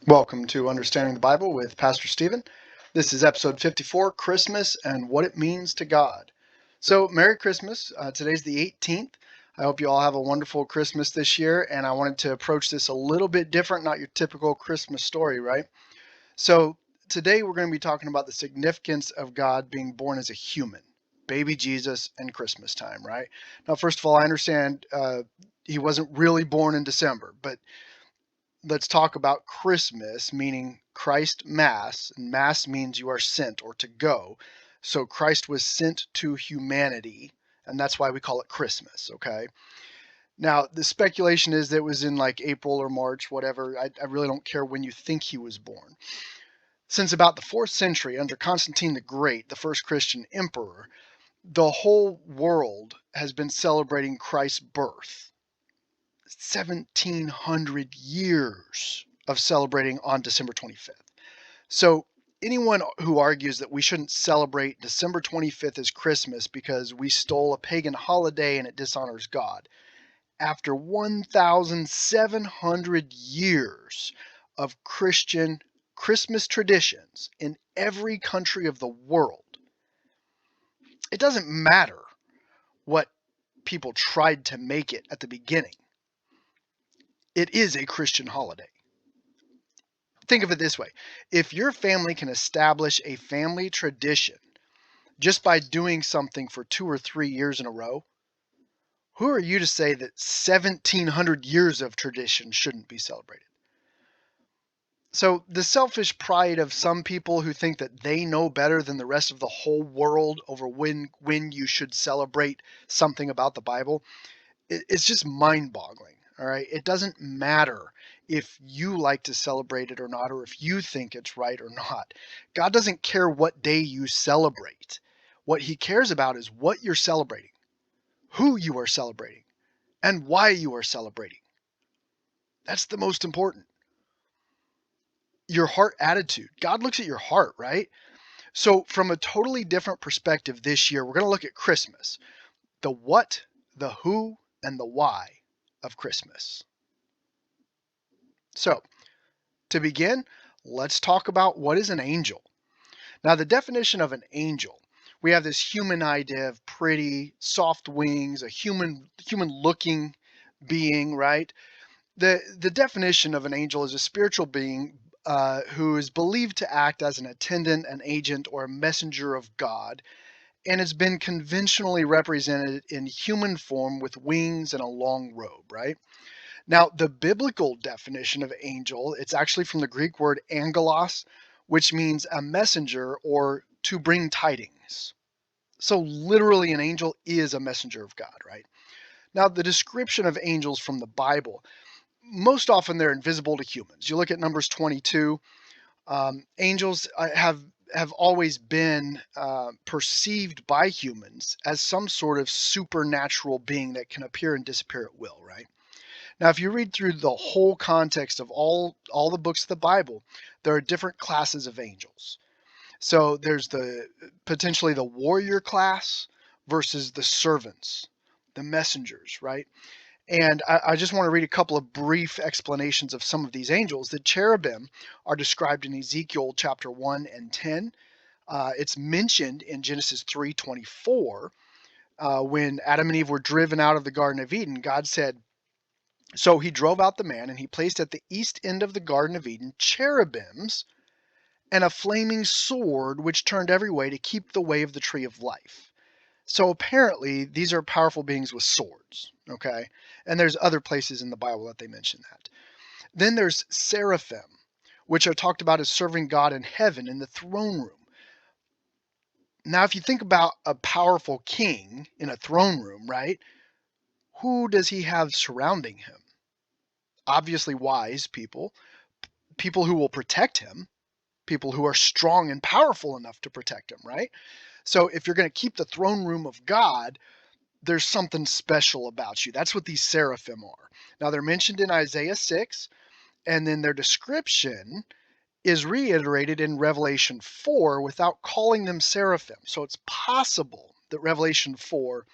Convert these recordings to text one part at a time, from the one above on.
Welcome to Understanding the Bible with Pastor Stephen. This is episode 54, Christmas and What It Means to God. So, Merry Christmas. Today's the 18th. I hope you all have a wonderful Christmas this year, and I wanted to approach this a little bit different, not your typical Christmas story, right? So, today we're going to be talking about the significance of God being born as a human, baby Jesus, and Christmas time, right? Now, first of all, I understand he wasn't really born in December, but let's talk about Christmas, meaning Christ Mass. And Mass means you are sent or to go. So Christ was sent to humanity, and that's why we call it Christmas, okay? Now, the speculation is that it was in like April or March, whatever. I really don't care when you think he was born. Since about the 4th century, under Constantine the Great, the first Christian emperor, the whole world has been celebrating Christ's birth. 1,700 years of celebrating on December 25th. So anyone who argues that we shouldn't celebrate December 25th as Christmas because we stole a pagan holiday and it dishonors God, after 1,700 years of Christian Christmas traditions in every country of the world, it doesn't matter what people tried to make it at the beginning. It is a Christian holiday. Think of it this way. If your family can establish a family tradition just by doing something for 2 or 3 years in a row, who are you to say that 1,700 years of tradition shouldn't be celebrated? So the selfish pride of some people who think that they know better than the rest of the whole world over when you should celebrate something about the Bible, it's just mind-boggling. All right. It doesn't matter if you like to celebrate it or not, or if you think it's right or not. God doesn't care what day you celebrate. What he cares about is what you're celebrating, who you are celebrating, and why you are celebrating. That's the most important. Your heart attitude. God looks at your heart, right? So from a totally different perspective this year, we're going to look at Christmas. The what, the who, and the why of Christmas. So, to begin, let's talk about what is an angel. Now, the definition of an angel, we have this human idea of pretty, soft wings, a human-looking being, right? The definition of an angel is a spiritual being who is believed to act as an attendant, an agent, or a messenger of God, and has been conventionally represented in human form with wings and a long robe, right? Now, the biblical definition of angel, it's actually from the Greek word angelos, which means a messenger or to bring tidings. So literally an angel is a messenger of God, right? Now, the description of angels from the Bible, most often they're invisible to humans. You look at Numbers 22, angels have always been perceived by humans as some sort of supernatural being that can appear and disappear at will, right? Now, if you read through the whole context of all the books of the Bible, there are different classes of angels. So there's potentially the warrior class versus the servants, the messengers, right? And I just want to read a couple of brief explanations of some of these angels. The cherubim are described in Ezekiel chapter 1 and 10. It's mentioned in Genesis 3:24 when Adam and Eve were driven out of the Garden of Eden. God said, so he drove out the man, and he placed at the east end of the Garden of Eden cherubims and a flaming sword which turned every way to keep the way of the tree of life. So apparently these are powerful beings with swords, okay? And there's other places in the Bible that they mention that. Then there's seraphim, which are talked about as serving God in heaven in the throne room. Now, if you think about a powerful king in a throne room, right? Who does he have surrounding him? Obviously wise people, people who will protect him, people who are strong and powerful enough to protect him, right? So if you're going to keep the throne room of God, there's something special about you. That's what these seraphim are. Now, they're mentioned in Isaiah 6, and then their description is reiterated in Revelation 4 without calling them seraphim. So it's possible that Revelation 4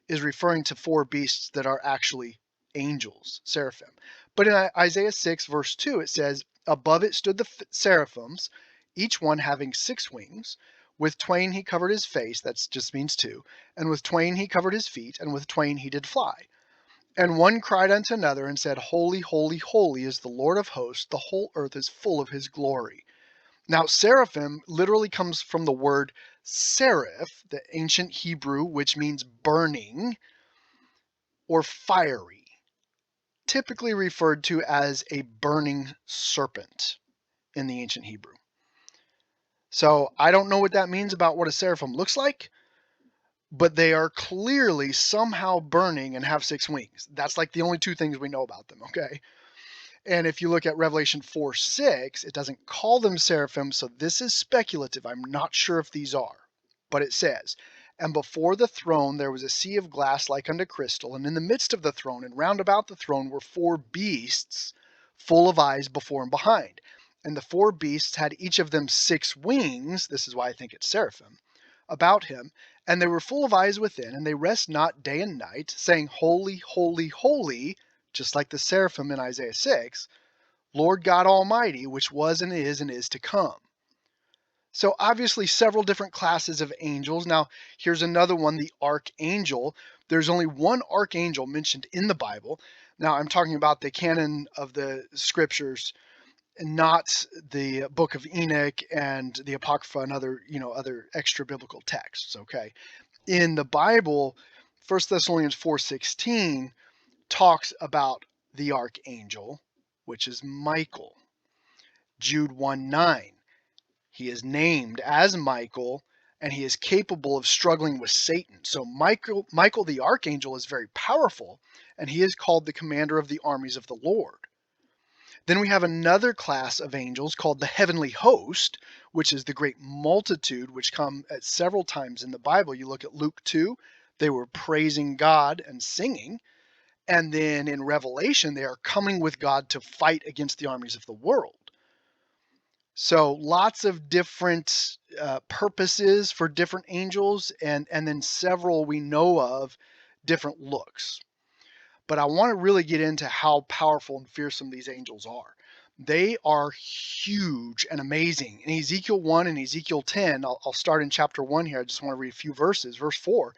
is referring to 4 beasts that are actually angels, seraphim. But in Isaiah 6, verse 2, it says, Above it stood the seraphims, each one having 6 wings. With twain he covered his face, that just means two, and with twain he covered his feet, and with twain he did fly. And one cried unto another and said, Holy, holy, holy is the Lord of hosts, the whole earth is full of his glory. Now, seraphim literally comes from the word seraph, the ancient Hebrew, which means burning or fiery, typically referred to as a burning serpent in the ancient Hebrew. So I don't know what that means about what a seraphim looks like, but they are clearly somehow burning and have 6 wings. That's like the only two things we know about them, okay? And if you look at Revelation 4:6, it doesn't call them seraphim, so this is speculative. I'm not sure if these are. But it says, And before the throne there was a sea of glass like unto crystal, and in the midst of the throne and round about the throne were 4 beasts full of eyes before and behind. And the 4 beasts had each of them 6 wings, this is why I think it's seraphim, about him, and they were full of eyes within, and they rest not day and night, saying, Holy, holy, holy, just like the seraphim in Isaiah 6, Lord God Almighty, which was and is to come. So obviously several different classes of angels. Now, here's another one, the archangel. There's only one archangel mentioned in the Bible. Now, I'm talking about the canon of the scriptures, and not the book of Enoch and the Apocrypha and other extra biblical texts, okay? In the Bible, 1 Thessalonians 4:16 talks about the archangel, which is Michael. Jude 1:9, he is named as Michael, and he is capable of struggling with Satan. So Michael the archangel is very powerful, and he is called the commander of the armies of the Lord. Then we have another class of angels called the heavenly host, which is the great multitude, which come at several times in the Bible. You look at Luke 2, they were praising God and singing. And then in Revelation, they are coming with God to fight against the armies of the world. So lots of different purposes for different angels, and then several we know of different looks. But I want to really get into how powerful and fearsome these angels are. They are huge and amazing. In Ezekiel 1 and Ezekiel 10, I'll start in chapter 1 here. I just want to read a few verses. Verse 4,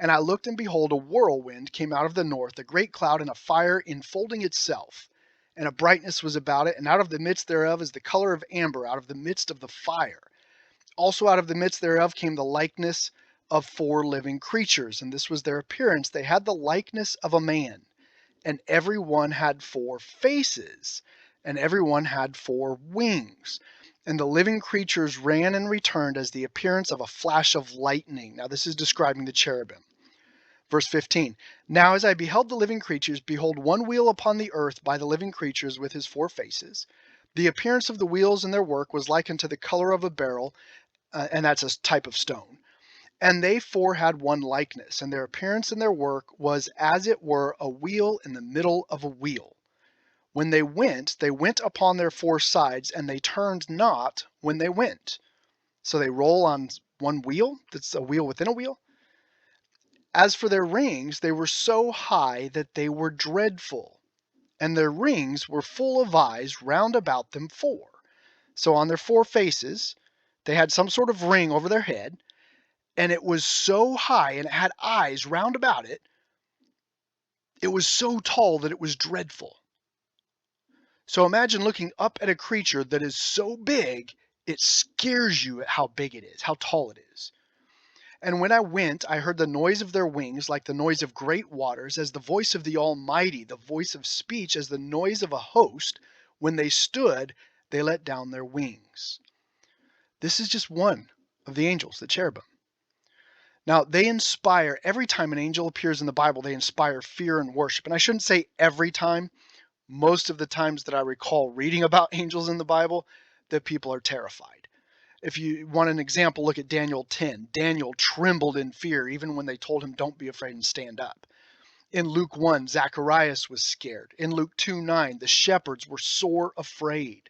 And I looked, and behold, a whirlwind came out of the north, a great cloud, and a fire enfolding itself. And a brightness was about it, and out of the midst thereof is the color of amber, out of the midst of the fire. Also out of the midst thereof came the likeness of 4 living creatures, and this was their appearance. They had the likeness of a man, and every one had 4 faces, and every one had 4 wings. And the living creatures ran and returned as the appearance of a flash of lightning. Now this is describing the cherubim. Verse 15, Now as I beheld the living creatures, behold, one wheel upon the earth by the living creatures with his 4 faces. The appearance of the wheels and their work was like unto the color of a beryl, and that's a type of stone. And they 4 had one likeness, and their appearance and their work was as it were a wheel in the middle of a wheel. When they went upon their 4 sides, and they turned not when they went. So they roll on one wheel, that's a wheel within a wheel. As for their rings, they were so high that they were dreadful, and their rings were full of eyes round about them 4. So on their 4 faces, they had some sort of ring over their head, and it was so high, and it had eyes round about it. It was so tall that it was dreadful. So imagine looking up at a creature that is so big, it scares you at how big it is, how tall it is. And when I went, I heard the noise of their wings like the noise of great waters, as the voice of the Almighty, the voice of speech, as the noise of a host. When they stood, they let down their wings. This is just one of the angels, the cherubim. Now, they inspire, every time an angel appears in the Bible, they inspire fear and worship. And I shouldn't say every time. Most of the times that I recall reading about angels in the Bible, that people are terrified. If you want an example, look at Daniel 10. Daniel trembled in fear even when they told him, don't be afraid and stand up. In Luke 1, Zacharias was scared. In Luke 2:9, the shepherds were sore afraid.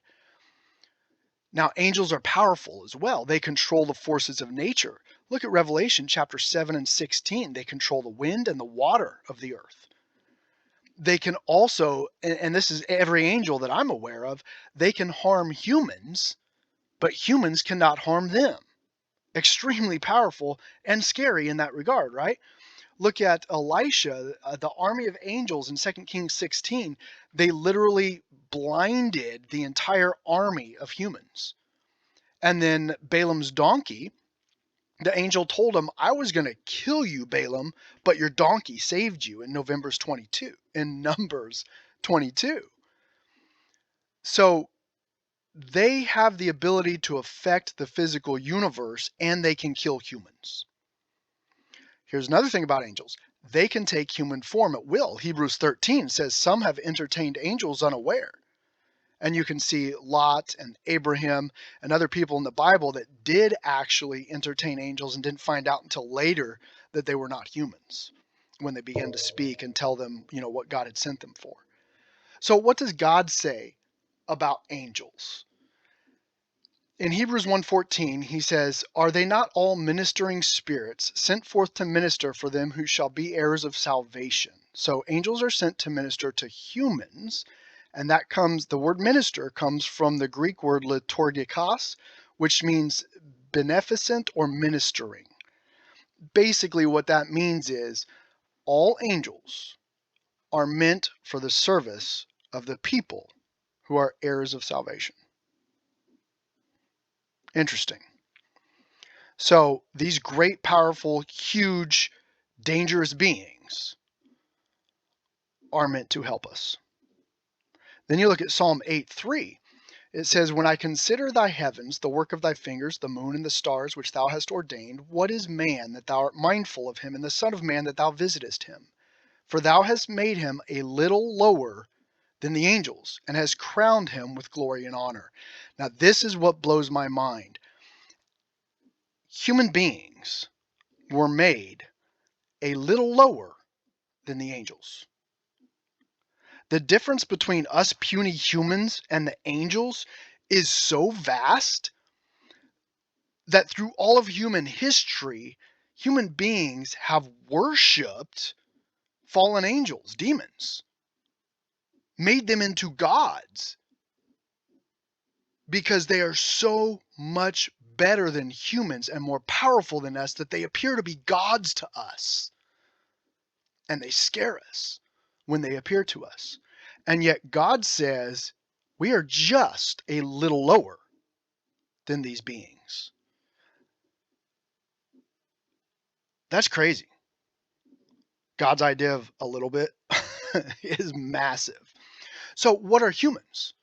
Now, angels are powerful as well. They control the forces of nature. Look at Revelation chapter 7 and 16. They control the wind and the water of the earth. They can also, and this is every angel that I'm aware of, they can harm humans, but humans cannot harm them. Extremely powerful and scary in that regard, right? Look at Elisha, the army of angels in 2 Kings 16. They literally blinded the entire army of humans. And then Balaam's donkey, the angel told him, I was going to kill you, Balaam, but your donkey saved you in Numbers 22. So they have the ability to affect the physical universe, and they can kill humans. Here's another thing about angels. They can take human form at will. Hebrews 13 says some have entertained angels unaware. And you can see Lot and Abraham and other people in the Bible that did actually entertain angels and didn't find out until later that they were not humans when they began to speak and tell them, what God had sent them for. So what does God say about angels? In Hebrews 1:14, he says, Are they not all ministering spirits sent forth to minister for them who shall be heirs of salvation? So angels are sent to minister to humans, and the word minister comes from the Greek word liturgikos, which means beneficent or ministering. Basically, what that means is all angels are meant for the service of the people who are heirs of salvation. Interesting. So these great, powerful, huge, dangerous beings are meant to help us. Then you look at Psalm 8:3. It says, When I consider thy heavens, the work of thy fingers, the moon and the stars which thou hast ordained, what is man that thou art mindful of him, and the son of man that thou visitest him? For thou hast made him a little lower than the angels, and hast crowned him with glory and honor. Now this is what blows my mind. Human beings were made a little lower than the angels. The difference between us puny humans and the angels is so vast that through all of human history, human beings have worshiped fallen angels, demons, made them into gods because they are so much better than humans and more powerful than us that they appear to be gods to us. And they scare us when they appear to us. And yet God says we are just a little lower than these beings. That's crazy. God's idea of a little bit is massive. So what are humans?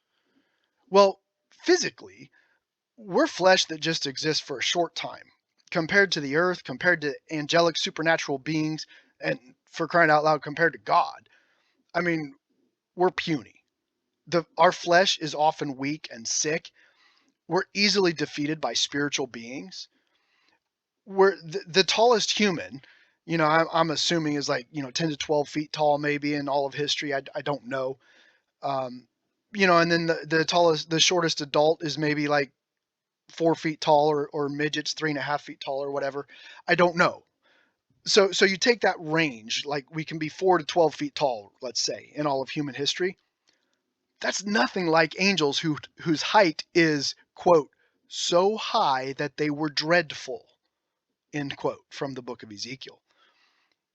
Well, physically, we're flesh that just exists for a short time compared to the earth, compared to angelic supernatural beings, and for crying out loud, compared to God. I mean, we're puny. Our flesh is often weak and sick. We're easily defeated by spiritual beings. We're the tallest human, I'm assuming is like, 10 to 12 feet tall, maybe in all of history. I don't know. Um, and then the shortest adult is maybe like 4 feet tall, or midgets 3.5 feet tall or whatever. I don't know. So you take that range, like we can be 4 to 12 feet tall, let's say, in all of human history. That's nothing like angels whose height is, quote, so high that they were dreadful, end quote, from the book of Ezekiel.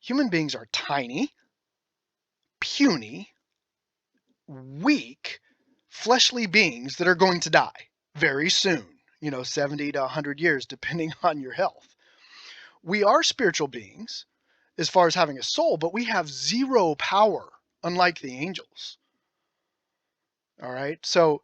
Human beings are tiny, puny, weak, fleshly beings that are going to die very soon, 70 to 100 years, depending on your health. We are spiritual beings as far as having a soul, but we have zero power, unlike the angels. All right. So